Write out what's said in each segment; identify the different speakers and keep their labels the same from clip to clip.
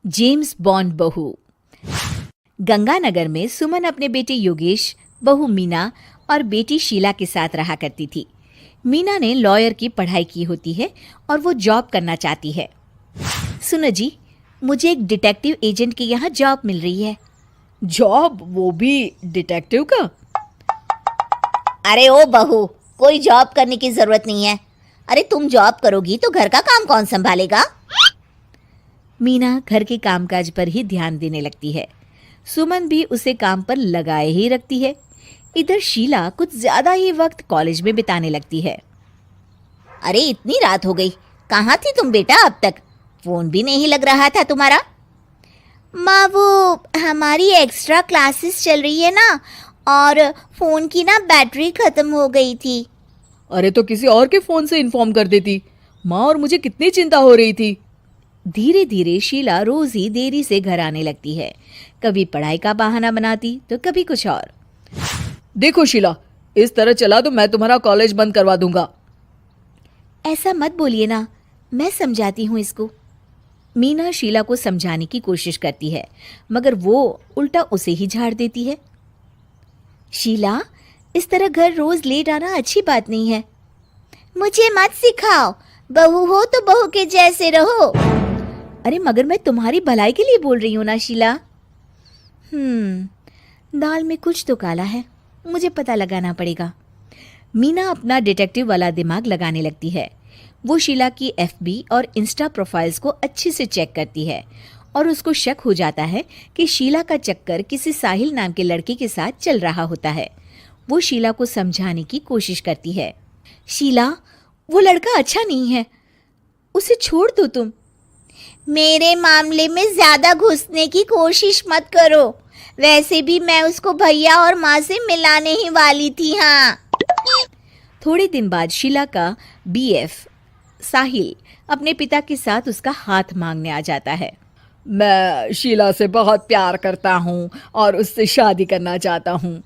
Speaker 1: James bond बहू। गंगानगर में सुमन अपने बेटे योगेश, बहू मीना और बेटी शीला के साथ रहा करती थी। मीना ने लॉयर की पढ़ाई की होती है और वो जॉब करना चाहती है। सुनो जी, मुझे एक डिटेक्टिव एजेंट के यहाँ जॉब मिल रही है।
Speaker 2: जॉब? वो भी डिटेक्टिव का?
Speaker 3: अरे ओ बहू, कोई जॉब करने की जरूरत नहीं है। अरे तुम जॉब करोगी तो घर का काम कौन संभालेगा?
Speaker 1: मीना घर के कामकाज पर ही ध्यान देने लगती है। सुमन भी उसे काम पर लगाए ही रखती है। इधर शीला कुछ ज्यादा ही वक्त कॉलेज में बिताने लगती है।
Speaker 3: अरे इतनी रात हो गई, कहाँ थी तुम बेटा अब तक? फोन भी नहीं लग रहा था तुम्हारा। माँ, वो हमारी एक्स्ट्रा क्लासेस चल रही है ना, और फोन की ना बैटरी खत्म हो गई थी।
Speaker 2: अरे तो किसी और के फोन से इन्फॉर्म कर देती। माँ और मुझे कितनी चिंता हो रही थी।
Speaker 1: धीरे धीरे शीला रोज ही देरी से घर आने लगती है। कभी पढ़ाई का बहाना बनाती तो कभी कुछ और।
Speaker 2: देखो शीला, इस तरह चला तो मैं तुम्हारा कॉलेज बंद करवा दूंगा।
Speaker 1: ऐसा मत बोलिए ना, मैं समझाती हूँ इसको। मीना शीला को समझाने की कोशिश करती है, मगर वो उल्टा उसे ही झाड़ देती है। शीला, इस तरह घर रोज लेट आना अच्छी बात नहीं है।
Speaker 3: मुझे मत सिखाओ, बहू हो तो बहू के जैसे रहो।
Speaker 1: अरे मगर मैं तुम्हारी भलाई के लिए बोल रही हूँ ना शीला। दाल में कुछ तो काला है, मुझे पता लगाना पड़ेगा। मीना अपना डिटेक्टिव वाला दिमाग लगाने लगती है। वो शीला की एफबी और इंस्टा प्रोफाइल्स को अच्छे से चेक करती है और उसको शक हो जाता है कि शीला का चक्कर किसी साहिल नाम के लड़के के साथ चल रहा होता है। वो शीला को समझाने की कोशिश करती है। शीला, वो लड़का अच्छा नहीं है, उसे छोड़ दो तुम।
Speaker 3: मेरे मामले में ज्यादा घुसने की कोशिश मत करो। वैसे भी मैं उसको भैया और माँ से मिलाने ही वाली थी। हाँ।
Speaker 1: थोड़े दिन बाद शीला का बीएफ साहिल अपने पिता के साथ उसका हाथ मांगने आ जाता है।
Speaker 2: मैं शीला से बहुत प्यार करता हूँ और उससे शादी करना चाहता हूँ।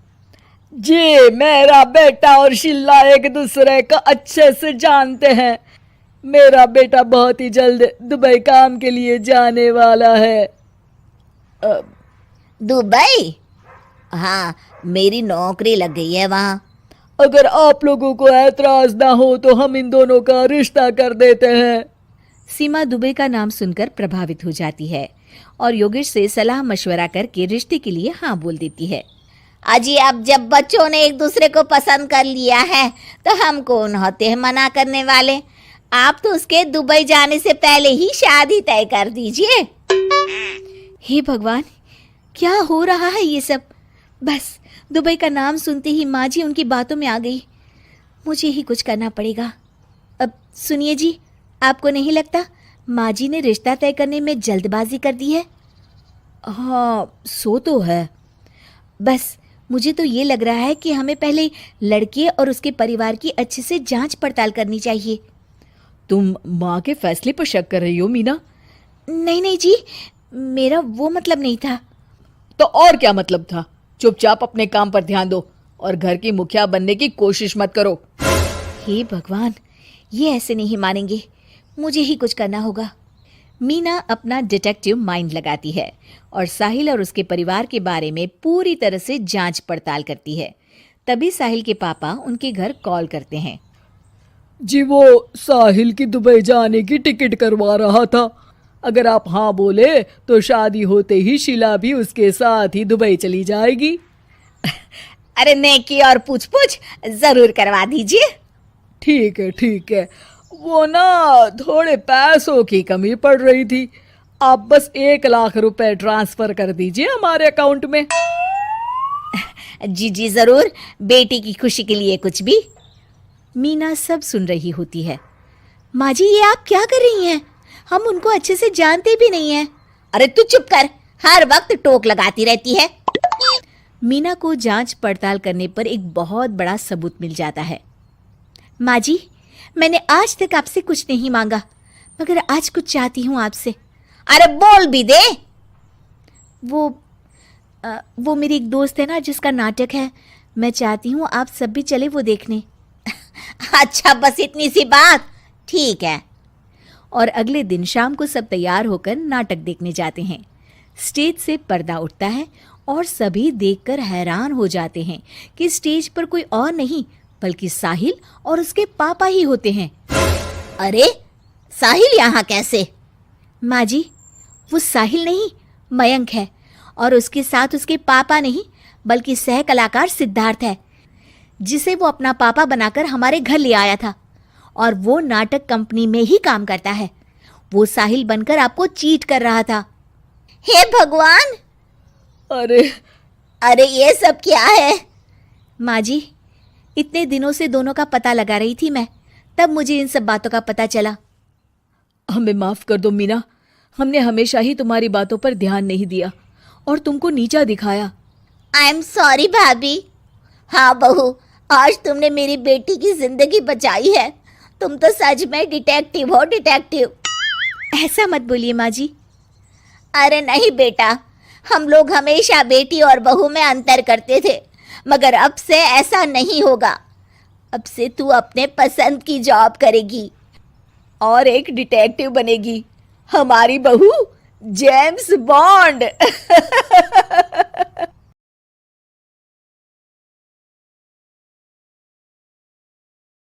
Speaker 2: जी, मेरा बेटा और शीला एक दूसरे को अच्छे से जानते हैं। मेरा बेटा बहुत ही जल्द दुबई काम के लिए जाने वाला है।
Speaker 3: दुबई? हाँ, मेरी नौकरी लग गई है वहाँ।
Speaker 2: अगर आप लोगों को ऐतराज ना हो तो हम इन दोनों का रिश्ता कर देते हैं।
Speaker 1: सीमा दुबई का नाम सुनकर प्रभावित हो जाती है और योगेश से सलाह मशवरा करके रिश्ते के लिए हाँ बोल देती है।
Speaker 3: अजी, अब जब बच्चों ने एक दूसरे को पसंद कर लिया है तो हम कौन होते हैं मना करने वाले? आप तो उसके दुबई जाने से पहले ही शादी तय कर दीजिए।
Speaker 1: हे भगवान, क्या हो रहा है ये सब? बस दुबई का नाम सुनते ही माँ जी उनकी बातों में आ गई। मुझे ही कुछ करना पड़ेगा। अब सुनिए जी, आपको नहीं लगता माँ जी ने रिश्ता तय करने में जल्दबाजी कर दी है?
Speaker 2: हाँ, सो तो है।
Speaker 1: बस मुझे तो ये लग रहा है कि हमें पहले लड़के और उसके परिवार की अच्छे से जांच पड़ताल करनी चाहिए।
Speaker 2: तुम माँ के फैसले पर शक कर रही हो मीना?
Speaker 1: नहीं नहीं जी, मेरा वो मतलब नहीं था।
Speaker 2: तो और क्या मतलब था? चुपचाप अपने काम पर ध्यान दो और घर की मुखिया बनने की कोशिश मत करो।
Speaker 1: हे भगवान, ये ऐसे नहीं मानेंगे, मुझे ही कुछ करना होगा। मीना अपना डिटेक्टिव माइंड लगाती है और साहिल और उसके परिवार के बारे में पूरी तरह से जांच पड़ताल करती है। तभी साहिल के पापा उनके घर कॉल करते हैं।
Speaker 2: जी, वो साहिल की दुबई जाने की टिकट करवा रहा था। अगर आप हाँ बोले तो शादी होते ही शीला भी उसके साथ ही दुबई चली जाएगी।
Speaker 3: अरे नेकी और पूछ पूछ जरूर करवा दीजिए।
Speaker 2: ठीक है ठीक है, वो ना थोड़े पैसों की कमी पड़ रही थी। आप बस 1 लाख रुपए ट्रांसफर कर दीजिए हमारे अकाउंट में।
Speaker 3: जी जी जरूर, बेटी की खुशी के लिए कुछ भी।
Speaker 1: मीना सब सुन रही होती है। माँ जी, ये आप क्या कर रही हैं? हम उनको अच्छे से जानते भी नहीं हैं।
Speaker 3: अरे तू चुप कर, हर वक्त टोक लगाती रहती है।
Speaker 1: मीना को जांच पड़ताल करने पर एक बहुत बड़ा सबूत मिल जाता है। माँ जी, मैंने आज तक आपसे कुछ नहीं मांगा, मगर आज कुछ चाहती हूँ आपसे।
Speaker 3: अरे बोल भी दे।
Speaker 1: वो मेरी एक दोस्त है ना जिसका नाटक है, मैं चाहती हूँ आप सब भी चले वो देखने।
Speaker 3: अच्छा, बस इतनी सी बात? ठीक है।
Speaker 1: और अगले दिन शाम को सब तैयार होकर नाटक देखने जाते हैं। स्टेज से पर्दा उठता है और सभी देखकर हैरान हो जाते हैं कि स्टेज पर कोई और नहीं बल्कि साहिल और उसके पापा ही होते हैं।
Speaker 3: अरे साहिल यहाँ कैसे?
Speaker 1: माँ जी, वो साहिल नहीं मयंक है, और उसके साथ उसके पापा नहीं बल्कि सह कलाकार सिद्धार्थ है, जिसे वो अपना पापा बनाकर हमारे घर ले आया था, और वो नाटक कंपनी में ही काम करता है। वो साहिल बनकर आपको चीट कर रहा था।
Speaker 3: हे भगवान,
Speaker 2: अरे
Speaker 3: ये सब क्या है?
Speaker 1: माँ जी, इतने दिनों से दोनों का पता लगा रही थी मैं, तब मुझे इन सब बातों का पता चला।
Speaker 2: हमें माफ कर दो मीना, हमने हमेशा ही तुम्हारी बातों पर ध्यान नहीं दिया और तुमको नीचा दिखाया।
Speaker 3: आई एम सॉरी भाभी। हाँ बहू, आज तुमने मेरी बेटी की जिंदगी बचाई है। तुम तो सच में डिटेक्टिव हो, डिटेक्टिव।
Speaker 1: ऐसा मत बोलिए माँ जी।
Speaker 3: अरे नहीं बेटा, हम लोग हमेशा बेटी और बहू में अंतर करते थे, मगर अब से ऐसा नहीं होगा। अब से तू अपने पसंद की जॉब करेगी
Speaker 2: और एक डिटेक्टिव बनेगी, हमारी बहू जेम्स बॉन्ड।